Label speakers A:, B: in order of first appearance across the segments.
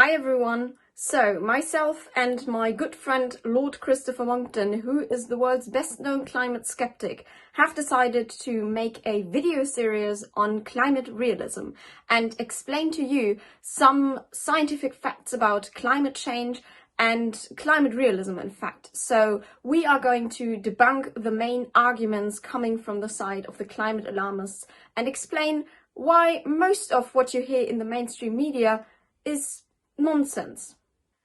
A: Hi everyone! So, myself and my good friend Lord Christopher Monckton, who is the world's best known climate skeptic, have decided to make a video series on climate realism and explain to you some scientific facts about climate change and climate realism, in fact. So we are going to debunk the main arguments coming from the side of the climate alarmists and explain why most of what you hear in the mainstream media is nonsense.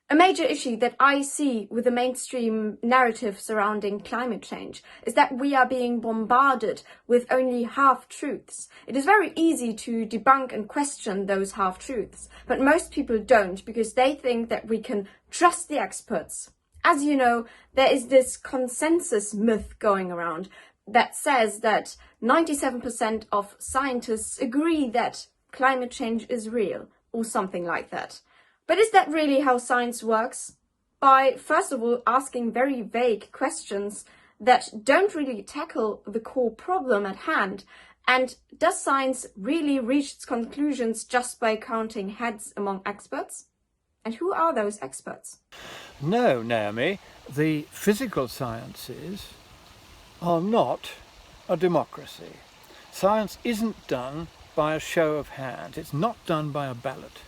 A: A major issue that I see with the mainstream narrative surrounding climate change is that we are being bombarded with only half-truths. It is very easy to debunk and question those half-truths, but most people don't because they think that we can trust the experts. As you know, there is this consensus myth going around that says that 97% of scientists agree that climate change is real, or something like that. But is that really how science works? By, first of all, asking very vague questions that don't really tackle the core problem at hand. And does science really reach its conclusions just by counting heads among experts? And who are those experts?
B: No, Naomi, the physical sciences are not a democracy. Science isn't done by a show of hands. It's not done by a ballot.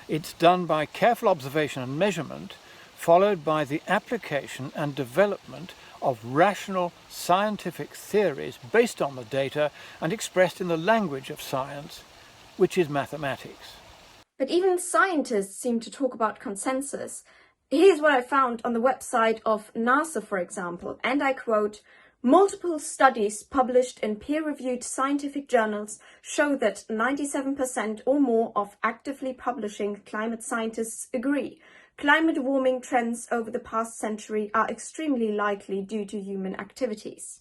B: It's done by careful observation and measurement, followed by the application and development of rational scientific theories based on the data and expressed in the language of science, which is mathematics.
A: But even scientists seem to talk about consensus. Here's what I found on the website of NASA, for example, and I quote, "Multiple studies published in peer-reviewed scientific journals show that 97% or more of actively publishing climate scientists agree. Climate warming trends over the past century are extremely likely due to human activities."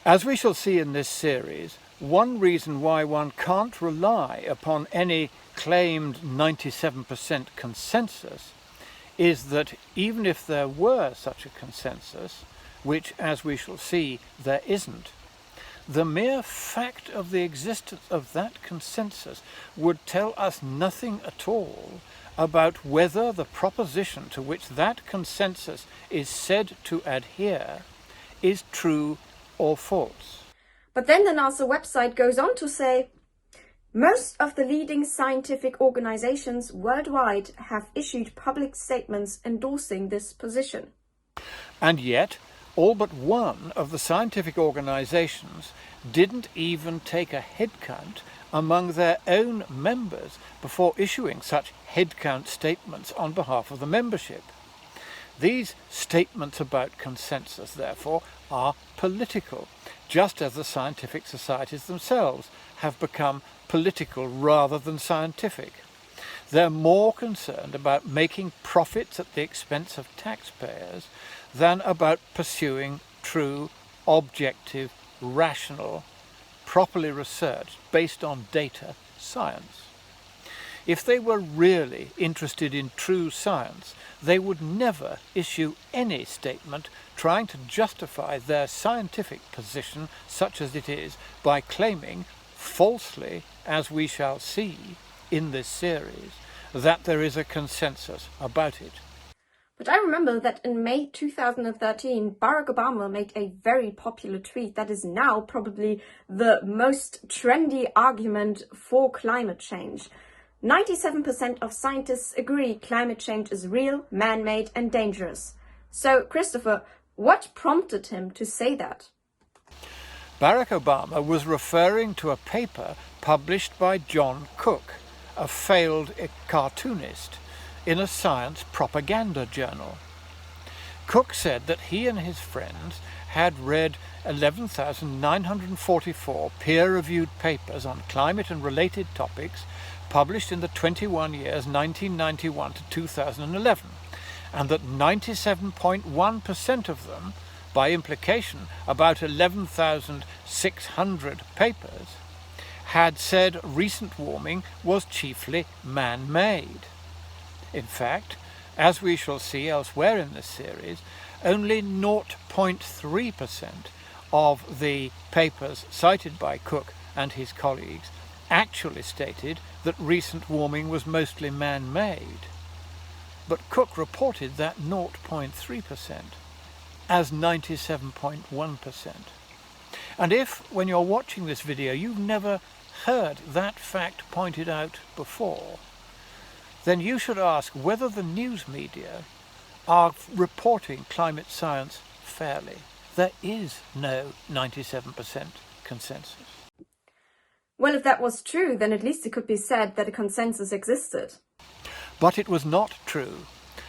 B: As we shall see in this series, one reason why one can't rely upon any claimed 97% consensus is that even if there were such a consensus, which, as we shall see, there isn't, the mere fact of the existence of that consensus would tell us nothing at all about whether the proposition to which that consensus is said to adhere is true or false.
A: But then the NASA website goes on to say, "Most of the leading scientific organizations worldwide have issued public statements endorsing this position."
B: And yet, all but one of the scientific organizations didn't even take a head count among their own members before issuing such head count statements on behalf of the membership. These statements about consensus, therefore, are political, just as the scientific societies themselves have become political rather than scientific. They're more concerned about making profits at the expense of taxpayers than about pursuing true, objective, rational, properly researched, based on data, science. If they were really interested in true science, they would never issue any statement trying to justify their scientific position, such as it is, by claiming, falsely, as we shall see in this series, that there is a consensus about it.
A: But I remember that in May 2013, Barack Obama made a very popular tweet that is now probably the most trendy argument for climate change. 97% of scientists agree climate change is real, man-made and dangerous. So, Christopher, what prompted him to say that?
B: Barack Obama was referring to a paper published by John Cook, a failed cartoonist, in a science propaganda journal. Cook said that he and his friends had read 11,944 peer-reviewed papers on climate and related topics published in the 21 years 1991 to 2011, and that 97.1% of them, by implication about 11,600 papers, had said recent warming was chiefly man-made. In fact, as we shall see elsewhere in this series, only 0.3% of the papers cited by Cook and his colleagues actually stated that recent warming was mostly man-made. but Cook reported that 0.3% as 97.1%. And if, when you're watching this video, you've never heard that fact pointed out before, then you should ask whether the news media are reporting climate science fairly. There is no 97% consensus.
A: Well, if that was true, then at least it could be said that a consensus existed.
B: But it was not true,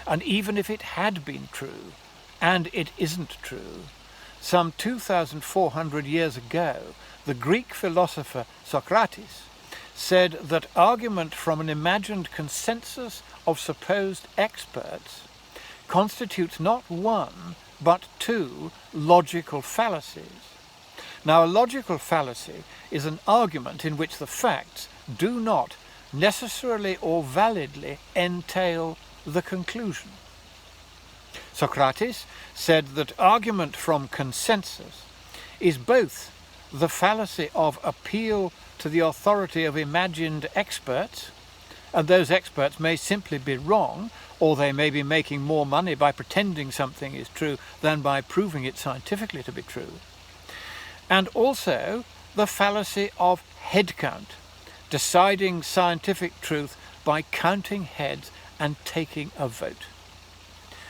B: and even if it had been true, and it isn't true, some 2,400 years ago, the Greek philosopher Socrates said that argument from an imagined consensus of supposed experts constitutes not one, but two logical fallacies. Now, a logical fallacy is an argument in which the facts do not necessarily or validly entail the conclusion. Socrates said that argument from consensus is both the fallacy of appeal to the authority of imagined experts, and those experts may simply be wrong, or they may be making more money by pretending something is true than by proving it scientifically to be true, and also the fallacy of head count, deciding scientific truth by counting heads and taking a vote.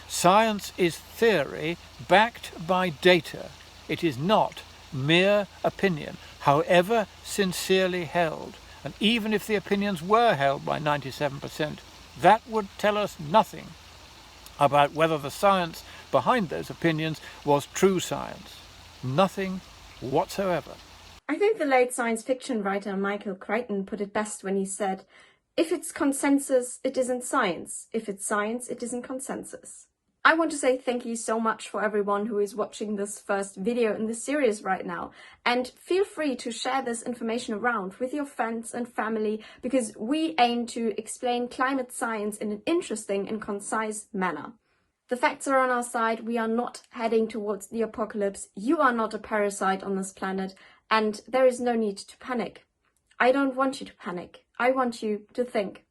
B: Science is theory backed by data. It is not mere opinion, however sincerely held. And even if the opinions were held by 97%, that would tell us nothing about whether the science behind those opinions was true science. Nothing whatsoever.
A: I think the late science fiction writer Michael Crichton put it best when he said, "If it's consensus, it isn't science. If it's science, it isn't consensus." I want to say thank you so much for everyone who is watching this first video in this series right now. And feel free to share this information around with your friends and family, because we aim to explain climate science in an interesting and concise manner. The facts are on our side. We are not heading towards the apocalypse. You are not a parasite on this planet, and there is no need to panic. I don't want you to panic. I want you to think.